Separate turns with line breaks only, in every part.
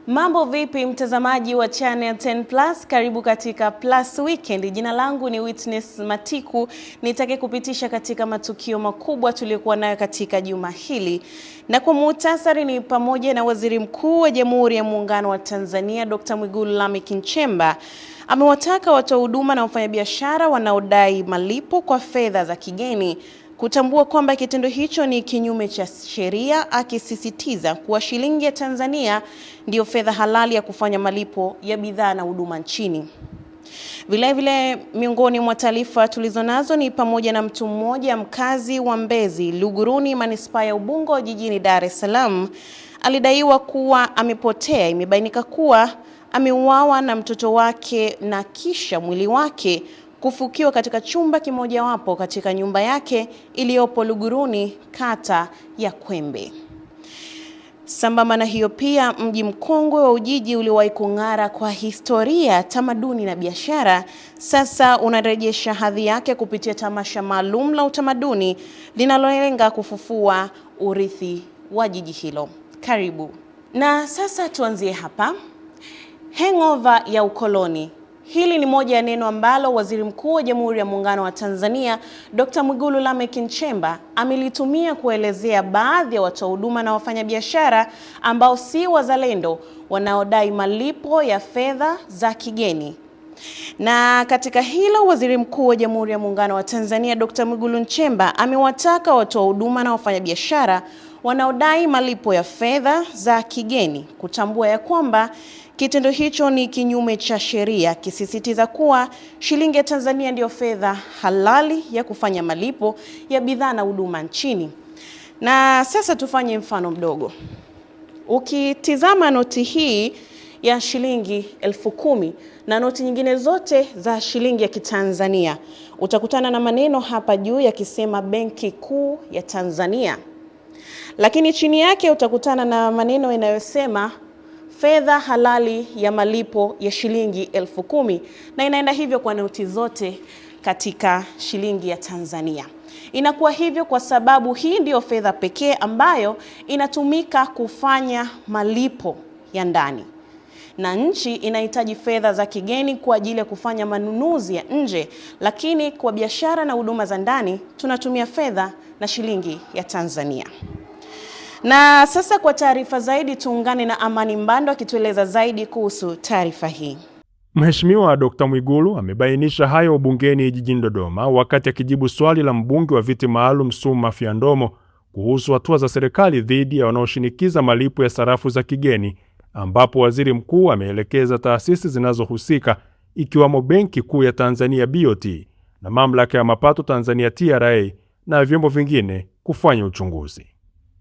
Mambo vipi mtazamaji wa Channel 10 Plus, karibu katika Plus Weekend. Jina langu ni Witness Matiku, nitake kupitisha katika matukio makubwa tuliokuwa nayo katika juma hili. Na kwa muhtasari ni pamoja na Waziri Mkuu wa Jamhuri ya Muungano wa Tanzania Dr. Mwigulu Lameck Nchemba amewataka watoa huduma na wafanyabiashara wanaodai malipo kwa fedha za kigeni kutambua kwamba kitendo hicho ni kinyume cha sheria, akisisitiza kuwa shilingi ya Tanzania ndiyo fedha halali ya kufanya malipo ya bidhaa na huduma nchini. Vilevile, miongoni mwa taarifa tulizonazo ni pamoja na mtu mmoja mkazi wa Mbezi Luguruni, manispaa ya Ubungo jijini Dar es Salaam, alidaiwa kuwa amepotea. Imebainika kuwa ameuawa na mtoto wake na kisha mwili wake kufukiwa katika chumba kimojawapo katika nyumba yake iliyopo Luguruni, kata ya Kwembe. Sambamba na hiyo pia, mji mkongwe wa Ujiji uliowahi kung'ara kwa historia, tamaduni na biashara, sasa unarejesha hadhi yake kupitia tamasha maalum la utamaduni linalolenga kufufua urithi wa jiji hilo. Karibu. Na sasa tuanzie hapa. Hangover ya ukoloni. Hili ni moja ya neno ambalo Waziri Mkuu wa Jamhuri ya Muungano wa Tanzania Dr. Mwigulu Lameck Nchemba amelitumia kuelezea baadhi ya watoa huduma na wafanyabiashara ambao si wazalendo wanaodai malipo ya fedha za kigeni. Na katika hilo, Waziri Mkuu wa Jamhuri ya Muungano wa Tanzania Dr. Mwigulu Nchemba amewataka watoa huduma na wafanyabiashara wanaodai malipo ya fedha za kigeni kutambua ya kwamba kitendo hicho ni kinyume cha sheria, akisisitiza kuwa shilingi ya Tanzania ndiyo fedha halali ya kufanya malipo ya bidhaa na huduma nchini. Na sasa tufanye mfano mdogo. Ukitizama noti hii ya shilingi 10,000 na noti nyingine zote za shilingi ya Kitanzania, utakutana na maneno hapa juu yakisema Benki Kuu ya Tanzania. Lakini chini yake utakutana na maneno yanayosema fedha halali ya malipo ya shilingi 10,000, na inaenda hivyo kwa noti zote katika shilingi ya Tanzania. Inakuwa hivyo kwa sababu hii ndiyo fedha pekee ambayo inatumika kufanya malipo ya ndani, na nchi inahitaji fedha za kigeni kwa ajili ya kufanya manunuzi ya nje, lakini kwa biashara na huduma za ndani tunatumia fedha na shilingi ya Tanzania. Na sasa kwa taarifa zaidi tuungane na Amani Mbando akitueleza zaidi kuhusu taarifa hii.
Mheshimiwa Dr. Mwigulu amebainisha hayo bungeni jijini Dodoma wakati akijibu swali la mbunge wa viti maalum Suma Fyandomo kuhusu hatua za serikali dhidi ya wanaoshinikiza malipo ya sarafu za kigeni, ambapo waziri mkuu ameelekeza taasisi zinazohusika ikiwamo Benki Kuu ya Tanzania BOT na Mamlaka ya Mapato Tanzania TRA na vyombo vingine kufanya uchunguzi.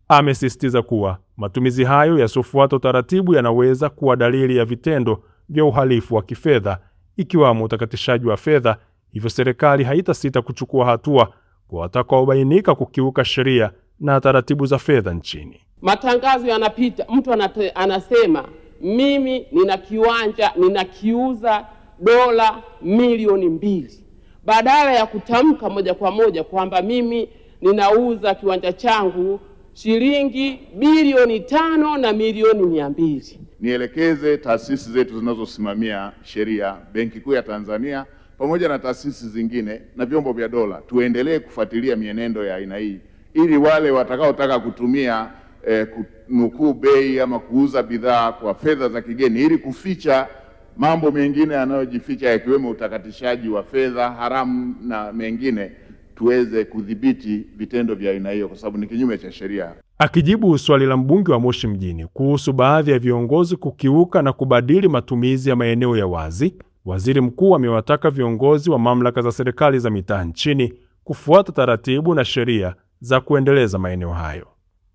Amesisitiza kuwa matumizi hayo yasiofuata utaratibu yanaweza kuwa dalili ya vitendo vya uhalifu wa kifedha, ikiwamo utakatishaji wa fedha, hivyo serikali haitasita kuchukua hatua kwa watakaobainika kukiuka sheria na taratibu za fedha nchini.
Matangazo yanapita, mtu anasema mimi nina kiwanja ninakiuza dola milioni 2, badala ya kutamka moja kwa moja kwamba mimi ninauza kiwanja changu shilingi bilioni 5 na milioni 200.
Nielekeze taasisi zetu zinazosimamia sheria, Benki Kuu ya Tanzania pamoja na taasisi zingine na vyombo vya dola, tuendelee kufuatilia mienendo ya aina hii, ili wale watakaotaka kutumia kunukuu bei ama kuuza bidhaa kwa fedha za kigeni ili kuficha mambo mengine yanayojificha, yakiwemo utakatishaji wa fedha haramu na mengine, tuweze kudhibiti vitendo vya aina hiyo kwa sababu ni kinyume cha sheria.
Akijibu swali la mbunge wa Moshi mjini kuhusu baadhi ya viongozi kukiuka na kubadili matumizi ya maeneo ya wazi, waziri mkuu amewataka viongozi wa mamlaka za serikali za mitaa nchini kufuata taratibu na sheria za kuendeleza maeneo hayo.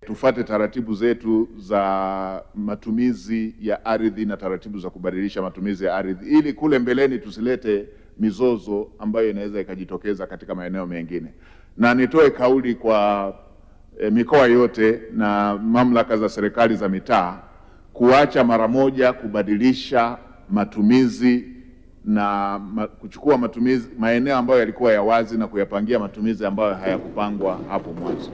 Tufuate taratibu zetu za matumizi ya ardhi na taratibu za kubadilisha matumizi ya ardhi, ili kule mbeleni tusilete mizozo ambayo inaweza ikajitokeza katika maeneo mengine. Na nitoe kauli kwa mikoa yote na mamlaka za serikali za mitaa kuacha mara moja kubadilisha matumizi na kuchukua matumizi maeneo ambayo yalikuwa ya wazi na kuyapangia matumizi ambayo hayakupangwa hapo mwanzo.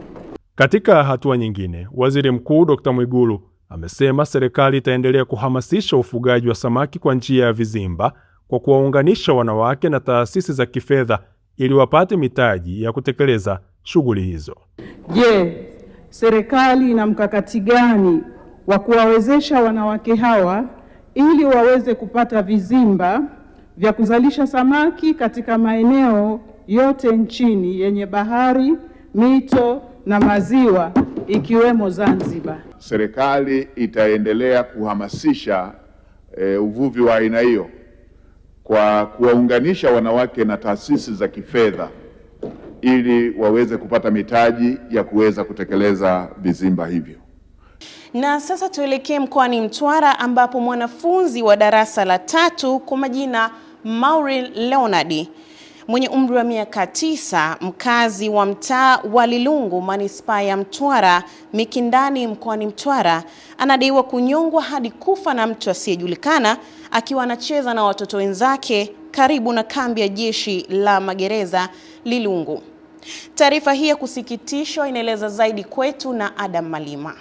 Katika hatua nyingine, Waziri Mkuu Dr. Mwigulu amesema serikali itaendelea kuhamasisha ufugaji wa samaki kwa njia ya vizimba kwa kuwaunganisha wanawake na taasisi za kifedha ili wapate mitaji ya kutekeleza shughuli hizo.
Je, serikali ina mkakati gani wa kuwawezesha wanawake hawa ili waweze kupata vizimba vya kuzalisha samaki katika maeneo yote nchini yenye bahari, mito na maziwa ikiwemo Zanzibar?
Serikali itaendelea kuhamasisha uvuvi wa aina hiyo kwa kuwaunganisha wanawake na taasisi za kifedha ili waweze kupata mitaji ya kuweza kutekeleza vizimba hivyo.
Na sasa tuelekee mkoani Mtwara ambapo mwanafunzi wa darasa la 3 kwa majina Maureen Leonard mwenye umri wa miaka 9, mkazi wa mtaa wa Lilungu, manispaa ya Mtwara Mikindani mkoani Mtwara, anadaiwa kunyongwa hadi kufa na mtu asiyejulikana akiwa anacheza na watoto wenzake karibu na kambi ya jeshi la magereza Lilungu. Taarifa hii ya kusikitishwa inaeleza zaidi kwetu na Adam Malima.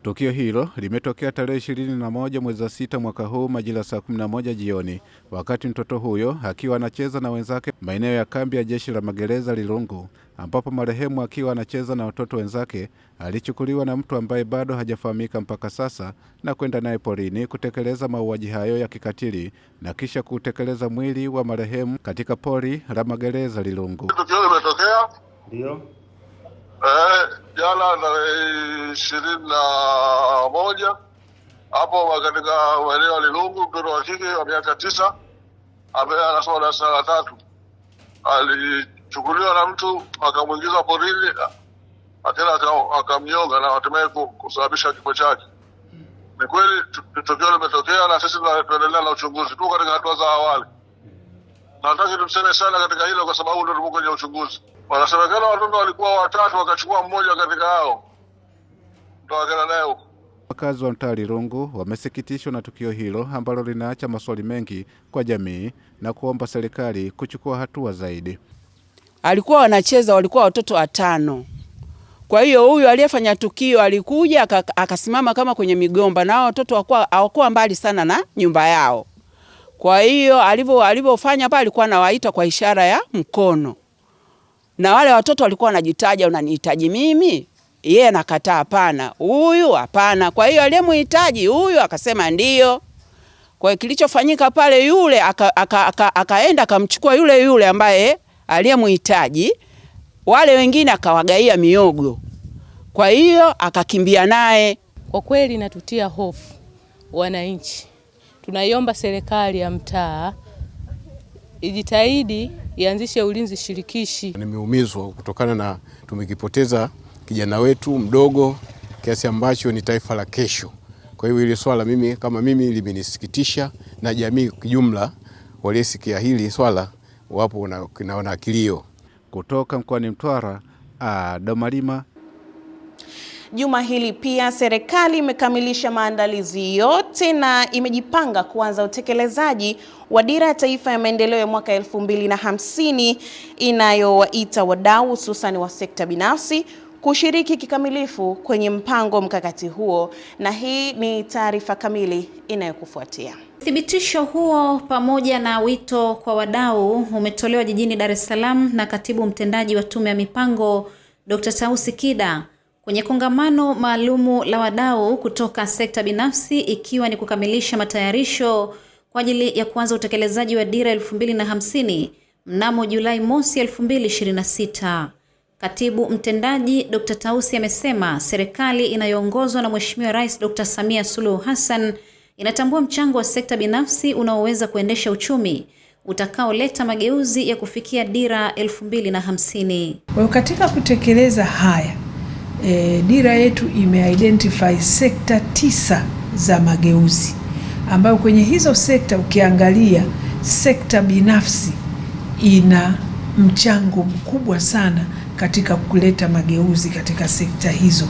Tukio hilo limetokea tarehe 21 mwezi wa 6 mwaka huu majira saa 11 jioni, wakati mtoto huyo akiwa anacheza na wenzake maeneo ya kambi ya jeshi la magereza Lilungu, ambapo marehemu akiwa anacheza na watoto wenzake alichukuliwa na mtu ambaye bado hajafahamika mpaka sasa na kwenda naye porini kutekeleza mauaji hayo ya kikatili na kisha kutekeleza mwili wa marehemu katika pori la magereza Lilungu.
Tukio limetokea
ndio
jana tarehe 21 hapo katika maeneo ya Lilungu. Mtoto wa kike wa miaka 9 ambaye anasoma darasa la 3 alichukuliwa na mtu akamuingiza porini, akamnyonga na hatimaye kusababisha kifo chake. Ni kweli tukio limetokea na sisi tunaendelea na uchunguzi tu katika hatua za awali. Nataka tumseme sana katika hilo kwa sababu ndio tuko kwenye uchunguzi. Wanasemekana watoto walikuwa 3 wakachukua mmoja katika hao ndio wakaenda naye huko.
Wakazi wa mtaa Lilungu wamesikitishwa na tukio hilo ambalo linaacha maswali mengi kwa jamii na kuomba serikali kuchukua hatua zaidi.
Alikuwa wanacheza, walikuwa watoto 5. Kwa hiyo huyu aliyefanya tukio alikuja akasimama kama kwenye migomba, na watoto hawakuwa mbali sana na nyumba yao. Kwa hiyo alivyofanya pale alikuwa anawaita kwa ishara ya mkono. Na wale watoto walikuwa wanajitaja, unanihitaji mimi? Yeye anakataa, hapana. Huyu hapana. Kwa hiyo aliyemhitaji huyu akasema ndio. Kwa hiyo kilichofanyika pale, yule akaenda akamchukua yule ambaye aliyemhitaji, wale wengine akawagaia miogo. Kwa hiyo akakimbia naye.
Kwa kweli natutia hofu wananchi. Tunaiomba serikali ya mtaa ijitahidi ianzishe ulinzi shirikishi.
Nimeumizwa kutokana na tumekipoteza kijana wetu mdogo kiasi ambacho ni taifa la kesho. Kwa hiyo ile swala mimi limenisikitisha, na jamii kijumla walisikia hili swala wapo na kilio.
Kutoka mkoani Mtwara, Adam Malima.
Juma hili pia serikali imekamilisha maandalizi yote na imejipanga kuanza utekelezaji wa dira ya taifa ya maendeleo ya mwaka 2050 inayowaita wadau hususan wa sekta binafsi kushiriki kikamilifu kwenye mpango mkakati huo, na hii ni taarifa kamili inayokufuatia.
Thibitisho huo pamoja na wito kwa wadau umetolewa jijini Dar es Salaam na katibu mtendaji wa Tume ya Mipango Dr. Tausi Kida kwenye kongamano maalumu la wadau kutoka sekta binafsi, ikiwa ni kukamilisha matayarisho kwa ajili ya kuanza utekelezaji wa dira 2050 mnamo Julai mosi 2026. Katibu mtendaji Dr. Tausi amesema serikali inayoongozwa na Mheshimiwa Rais Dr. Samia Suluhu Hassan inatambua mchango wa sekta binafsi unaoweza kuendesha uchumi utakaoleta mageuzi ya kufikia dira 2050.
Kwa katika kutekeleza haya, dira yetu imeidentify sekta 9 za mageuzi, ambayo kwenye hizo sekta ukiangalia sekta binafsi ina mchango mkubwa sana katika kuleta mageuzi katika sekta hizo,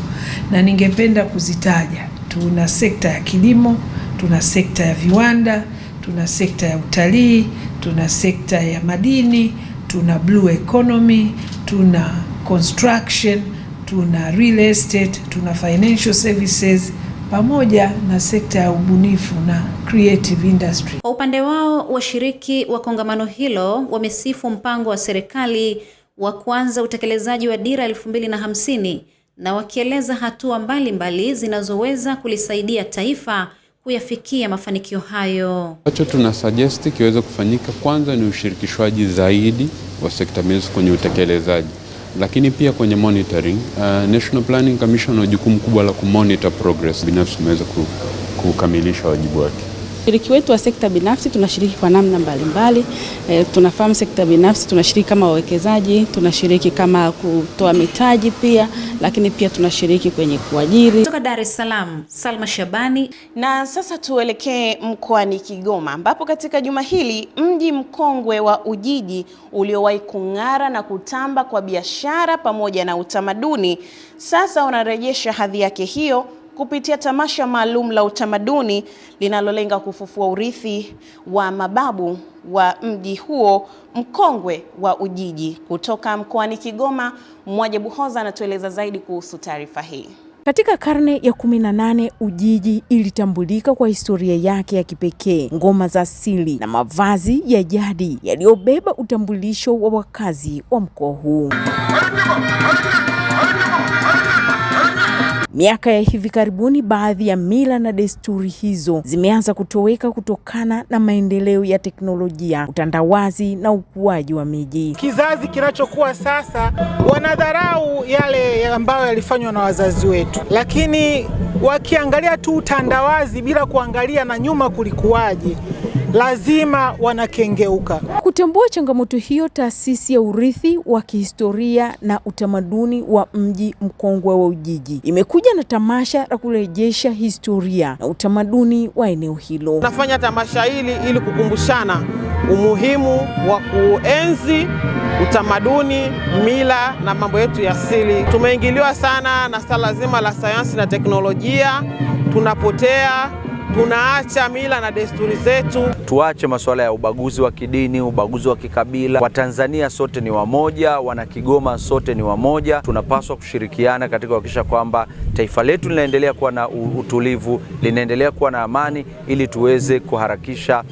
na ningependa kuzitaja. Tuna sekta ya kilimo, tuna sekta ya viwanda, tuna sekta ya utalii, tuna sekta ya madini, tuna blue economy, tuna construction, tuna real estate, tuna financial services, pamoja na sekta ya ubunifu na creative industry.
Kwa upande wao, washiriki wa kongamano hilo wamesifu mpango wa serikali wa kuanza utekelezaji wa dira 2050 na wakieleza hatua mbalimbali zinazoweza kulisaidia taifa kuyafikia mafanikio hayo.
Acho tuna suggest kiweze kufanyika, kwanza ni ushirikishwaji zaidi wa sekta binafsi kwenye utekelezaji, lakini pia kwenye monitoring. National Planning Commission ina jukumu kubwa la kumonitor progress binafsi umeweza kukamilisha wajibu wake.
Ushiriki wetu wa sekta binafsi tunashiriki kwa namna mbalimbali. Tunafahamu sekta binafsi tunashiriki kama wawekezaji, tunashiriki kama kutoa mitaji pia, lakini pia tunashiriki kwenye kuajiri.
Kutoka Dar es Salaam, Salma Shabani.
Na sasa tuelekee mkoani Kigoma ambapo katika juma hili mji mkongwe wa Ujiji uliowahi kung'ara na kutamba kwa biashara pamoja na utamaduni sasa unarejesha hadhi yake hiyo kupitia tamasha maalum la utamaduni linalolenga kufufua urithi wa mababu wa mji huo mkongwe wa Ujiji. Kutoka mkoani Kigoma, Mwajabu Hoza anatueleza zaidi kuhusu taarifa hii.
Katika karne ya 18 Ujiji ilitambulika kwa historia yake ya kipekee, ngoma za asili na mavazi ya jadi yaliyobeba utambulisho wa wakazi wa mkoa huu. Miaka ya hivi karibuni baadhi ya mila na desturi hizo zimeanza kutoweka kutokana na maendeleo ya teknolojia, utandawazi na ukuaji wa miji.
Kizazi kinachokuwa sasa wanadharau yale ambayo yalifanywa na wazazi wetu, lakini wakiangalia tu utandawazi bila kuangalia na nyuma kulikuwaje, lazima wanakengeuka.
Kutambua changamoto hiyo, taasisi ya urithi wa kihistoria na utamaduni wa mji mkongwe wa Ujiji imekuja na tamasha la kurejesha historia na utamaduni wa eneo hilo.
Nafanya tamasha hili ili kukumbushana umuhimu wa kuenzi utamaduni, mila na mambo yetu ya asili. Tumeingiliwa sana na swala zima la sayansi na teknolojia, tunapotea, tunaacha mila na desturi zetu.
Tuache masuala ya ubaguzi wa kidini, ubaguzi wa kikabila. Watanzania sote ni wamoja, wana Kigoma sote ni wamoja. Tunapaswa kushirikiana katika kuhakikisha kwamba taifa letu linaendelea kuwa na utulivu, linaendelea kuwa na amani ili tuweze kuharakisha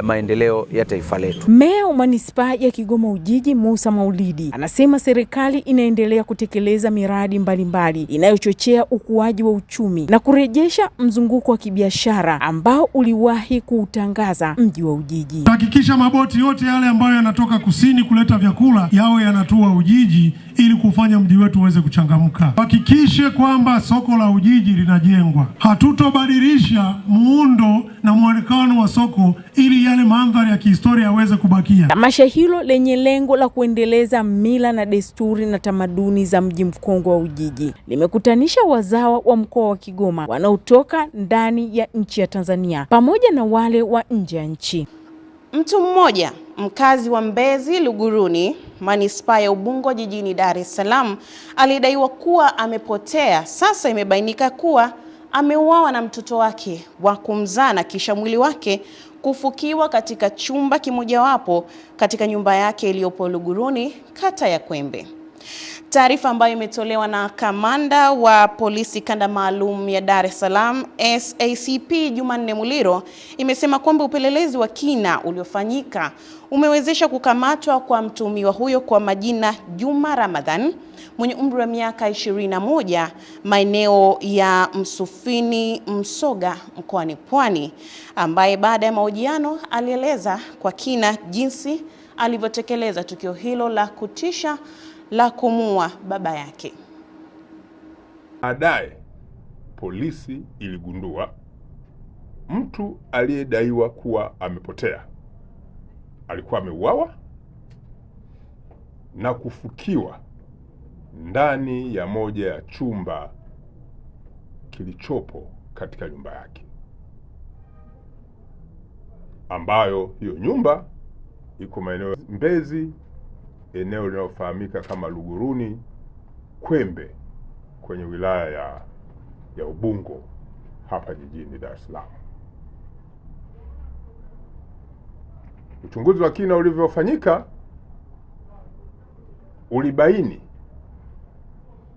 maendeleo ya taifa letu.
Meya wa Manispaa ya Kigoma Ujiji, Musa Maulidi, anasema serikali inaendelea kutekeleza miradi mbalimbali inayochochea ukuaji wa uchumi na kurejesha mzunguko wa kibiashara ambao uliwahi kuutangaza mji wa Ujiji.
Hakikisha maboti yote yale ambayo yanatoka kusini kuleta vyakula yawe yanatua Ujiji ili kufanya mji wetu uweze kuchangamka. Hakikishe kwamba soko la Ujiji linajengwa. Hatutobadilisha muundo na muonekano wa soko ili yale mandhari ya kihistoria yaweze kubakia.
Tamasha hilo lenye lengo la kuendeleza mila na desturi na tamaduni za mji mkongwe wa Ujiji limekutanisha wazawa wa mkoa wa Kigoma wanaotoka ndani ya nchi ya Tanzania pamoja na wale wa nje ya nchi.
Mtu mmoja mkazi wa Mbezi Luguruni, Manispaa ya Ubungo jijini Dar es Salaam, alidaiwa kuwa amepotea. Sasa imebainika kuwa ameuawa na mtoto wake wa kumzaa na kisha mwili wake kufukiwa katika chumba kimojawapo katika nyumba yake iliyopo Luguruni, kata ya Kwembe. Taarifa ambayo imetolewa na kamanda wa polisi kanda maalum ya Dar es Salaam SACP Jumanne Muliro imesema kwamba upelelezi wa kina uliofanyika umewezesha kukamatwa kwa mtuhumiwa huyo kwa majina Juma Ramadhan mwenye umri wa miaka 21, maeneo ya Msufini Msoga mkoani Pwani, ambaye baada ya mahojiano alieleza kwa kina jinsi alivyotekeleza tukio hilo la kutisha la kumua baba yake.
Baadaye polisi iligundua mtu aliyedaiwa kuwa amepotea alikuwa ameuawa na kufukiwa ndani ya moja ya chumba kilichopo katika nyumba yake, ambayo hiyo nyumba iko maeneo Mbezi, eneo linalofahamika kama Luguruni Kwembe, kwenye wilaya ya Ubungo hapa jijini Dar es Salaam. Uchunguzi wa kina ulivyofanyika ulibaini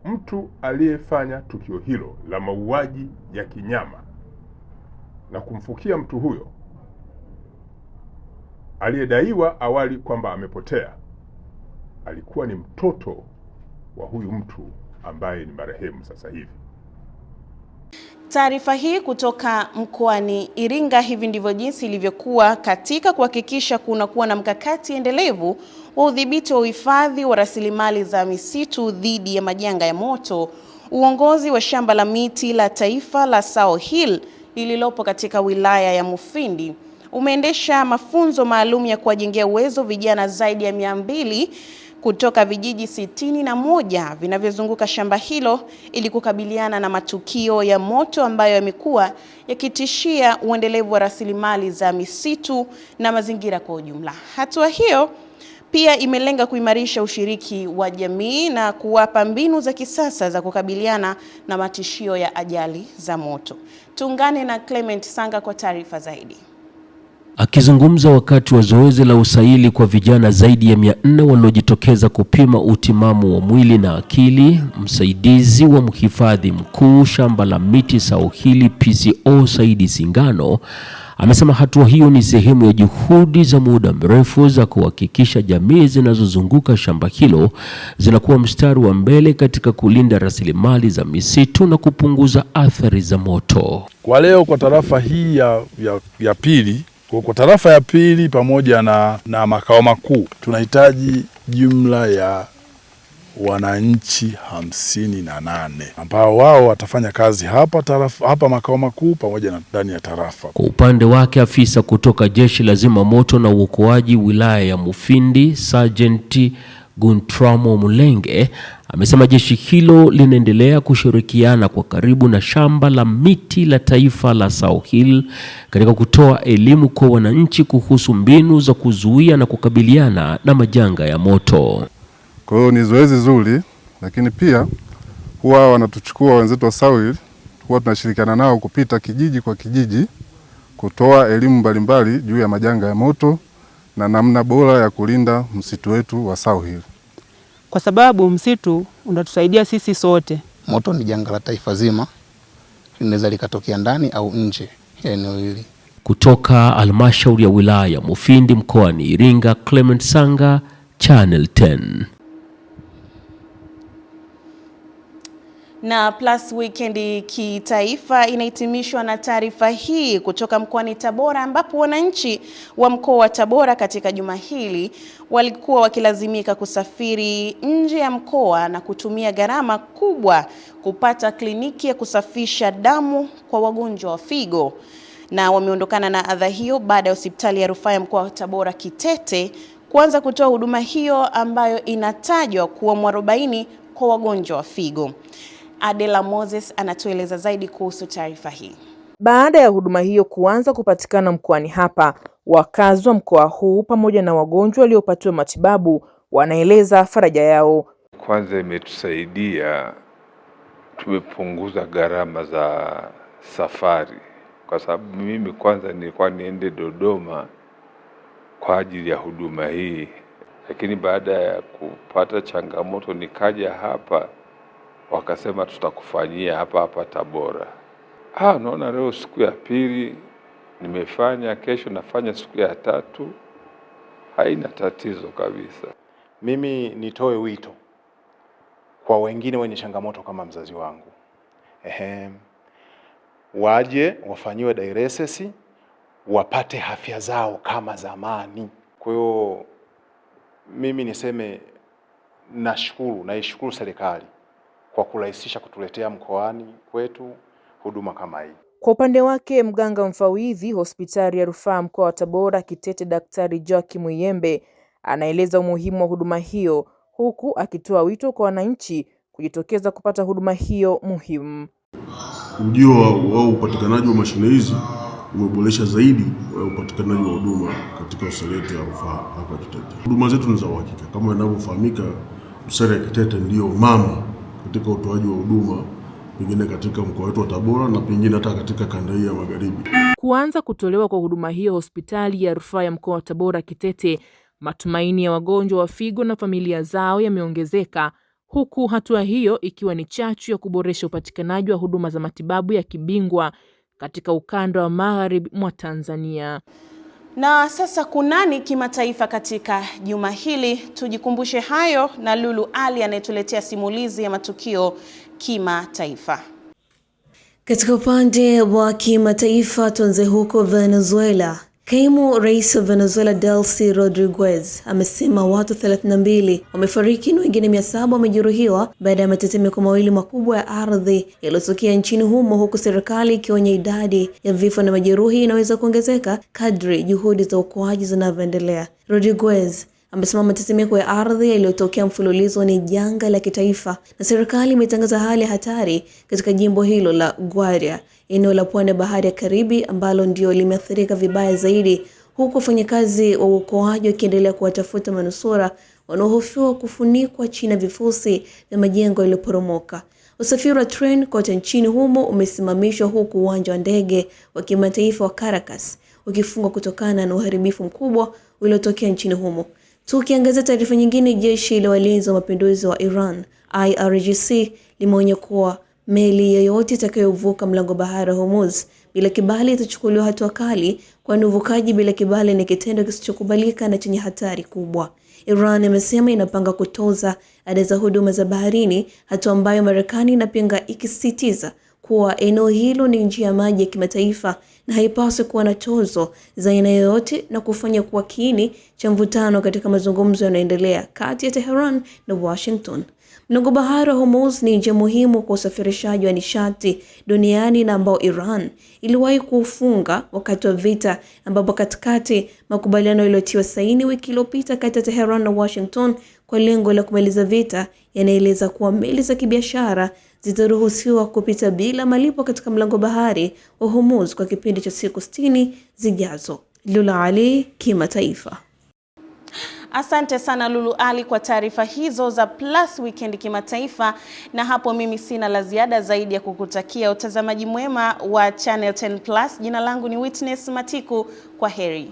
mtu aliyefanya tukio hilo la mauaji ya kinyama na kumfukia mtu huyo aliyedaiwa awali kwamba amepotea alikuwa ni mtoto wa huyu mtu ambaye ni marehemu sasa hivi.
Taarifa hii kutoka mkoani Iringa. Hivi ndivyo jinsi ilivyokuwa katika kuhakikisha kunakuwa na mkakati endelevu wa udhibiti wa uhifadhi wa rasilimali za misitu dhidi ya majanga ya moto. Uongozi wa shamba la miti la taifa la South Hill lililopo katika wilaya ya Mufindi umeendesha mafunzo maalum ya kuwajengea uwezo vijana zaidi ya 200 kutoka vijiji 61 vinavyozunguka shamba hilo ili kukabiliana na matukio ya moto ambayo yamekuwa yakitishia uendelevu wa rasilimali za misitu na mazingira kwa ujumla. Hatua hiyo pia imelenga kuimarisha ushiriki wa jamii na kuwapa mbinu za kisasa za kukabiliana na matishio ya ajali za moto. Tuungane na Clement Sanga kwa taarifa zaidi.
Akizungumza wakati wa zoezi la usaili kwa vijana zaidi ya 400 waliojitokeza kupima utimamu wa mwili na akili, msaidizi wa mhifadhi mkuu shamba la miti South Hill PCO Saidi Singano amesema hatua hiyo ni sehemu ya juhudi za muda mrefu za kuhakikisha jamii zinazozunguka shamba hilo zinakuwa mstari wa mbele katika kulinda rasilimali za misitu na kupunguza athari za moto.
Kwa leo kwa tarafa hii ya pili, kwa tarafa ya pili pamoja na makao makuu tunahitaji jumla ya wananchi 58 ambao wao watafanya kazi hapa makao makuu pamoja na ndani ya tarafa.
Kwa upande wake, afisa kutoka Jeshi la Zimamoto na Uokoaji wilaya ya Mufindi, Sergeant Guntramo Mulenge, amesema jeshi hilo linaendelea kushirikiana kwa karibu na shamba la miti la taifa la South Hill katika kutoa elimu kwa wananchi kuhusu mbinu za kuzuia na kukabiliana na majanga ya moto.
Kwa hiyo ni zoezi zuri, lakini pia huwa wanatuchukua wenzetu wa South Hill, huwa tunashirikiana nao kupita kijiji kwa kijiji kutoa elimu mbalimbali juu ya majanga ya moto na namna bora ya kulinda msitu wetu wa South Hill.
Kwa sababu msitu unatusaidia sisi sote.
Moto ni janga la taifa zima, linaweza likatokea ndani au nje ya eneo hili.
Kutoka halmashauri ya wilaya ya Mufindi mkoani Iringa, Clement Sanga, Channel 10.
Na Plus Weekend kitaifa inahitimishwa na taarifa hii kutoka mkoani Tabora, ambapo wananchi wa mkoa wa Tabora katika juma hili walikuwa wakilazimika kusafiri nje ya mkoa na kutumia gharama kubwa kupata kliniki ya kusafisha damu kwa wagonjwa wa figo, na wameondokana na adha hiyo baada ya hospitali ya rufaa ya mkoa wa Tabora Kitete kuanza kutoa huduma hiyo ambayo inatajwa kuwa mwarobaini kwa wagonjwa wa figo. Adela Moses anatueleza zaidi kuhusu taarifa hii.
Baada ya huduma hiyo kuanza kupatikana mkoani hapa, wakazi wa mkoa huu pamoja na wagonjwa waliopatiwa matibabu wanaeleza faraja yao.
Kwanza imetusaidia, tumepunguza gharama za safari, kwa sababu mimi kwanza nilikuwa niende Dodoma kwa ajili ya huduma hii, lakini baada ya kupata changamoto nikaja hapa, wakasema tutakufanyia hapa Tabora. Naona leo siku ya pili nimefanya, kesho nafanya siku ya 3, haina tatizo kabisa.
Mimi nitoe wito kwa wengine wenye changamoto kama mzazi wangu. Waje wafanyiwe dialysis, wapate afya zao kama zamani. Kwa hiyo mimi niseme naishukuru serikali kwa kurahisisha kutuletea mkoani kwetu huduma kama hii.
Kwa upande wake, mganga mfawidhi hospitali ya rufaa mkoa wa Tabora Kitete, Daktari Joakim Mwiyembe, anaeleza umuhimu wa huduma hiyo, huku akitoa wito kwa wananchi kujitokeza kupata huduma hiyo muhimu.
Ujio wa upatikanaji wa mashine hizi umeboresha zaidi upatikanaji wa huduma katika hospitali yetu ya rufaa hapa Kitete. Huduma zetu ni za uhakika. Kama inavyofahamika, hospitali ya Kitete ndio mama katika utoaji wa huduma pengine katika mkoa wetu wa Tabora na pengine hata katika kanda hii ya Magharibi.
Kuanza kutolewa kwa huduma hiyo hospitali ya rufaa ya mkoa wa Tabora Kitete, matumaini ya wagonjwa wa figo na familia zao yameongezeka,
huku hatua hiyo ikiwa ni chachu ya kuboresha upatikanaji wa huduma za matibabu ya kibingwa katika ukanda wa magharibi mwa Tanzania.
Na sasa kunani kimataifa katika juma hili? Tujikumbushe hayo na Lulu Ali anayetuletea simulizi ya matukio kimataifa.
Katika upande wa kimataifa, tuanze huko Venezuela. Kaimu Rais wa Venezuela Delcy Rodriguez amesema watu 32 wamefariki na wengine 700 wamejeruhiwa baada ya matetemeko mawili makubwa ya ardhi yaliyotokea nchini humo, huku serikali ikionya idadi ya vifo na majeruhi inaweza kuongezeka kadri juhudi za uokoaji zinavyoendelea. Rodriguez amesema matetemeko ya ardhi yaliyotokea mfululizo ni janga la kitaifa na serikali imetangaza hali ya hatari katika jimbo hilo la Guaria, eneo la pwani ya bahari ya Karibi ambalo ndio limeathirika vibaya zaidi, huku wafanyakazi wa uokoaji wakiendelea kuwatafuta manusura wanaohofiwa kufunikwa chini ya vifusi vya majengo yaliyoporomoka. Usafiri wa treni kote nchini humo umesimamishwa, huku uwanja wa ndege wa kimataifa wa Caracas ukifungwa kutokana na uharibifu mkubwa uliotokea nchini humo. Tukiangazia taarifa nyingine, jeshi la walinzi wa mapinduzi wa Iran IRGC limeonya kuwa meli yoyote itakayovuka mlango bahari wa Hormuz bila kibali itachukuliwa hatua kali, kwani uvukaji bila kibali ni kitendo kisichokubalika na chenye hatari kubwa. Iran imesema inapanga kutoza ada za huduma za baharini, hatua ambayo Marekani inapinga, ikisisitiza kuwa eneo hilo ni njia ya maji ya kimataifa na haipaswi kuwa na tozo za aina yoyote, na kufanya kuwa kiini cha mvutano katika mazungumzo yanayoendelea kati ya Tehran na Washington. Mlango bahari wa Hormuz ni njia muhimu kwa usafirishaji wa nishati duniani na ambao Iran iliwahi kufunga wakati wa vita, ambapo katikati makubaliano yaliyotiwa saini wiki iliyopita kati ya Tehran na Washington kwa lengo la kumaliza vita yanaeleza kuwa meli za kibiashara zitaruhusiwa kupita bila malipo katika mlango bahari wa Hormuz kwa kipindi cha siku 60 zijazo. Lulu Ali, kimataifa.
Asante sana Lulu Ali kwa taarifa hizo za Plus Weekend kimataifa, na hapo mimi sina la ziada zaidi ya kukutakia utazamaji mwema wa Channel 10 Plus. Jina langu ni Witness Matiku, kwa heri.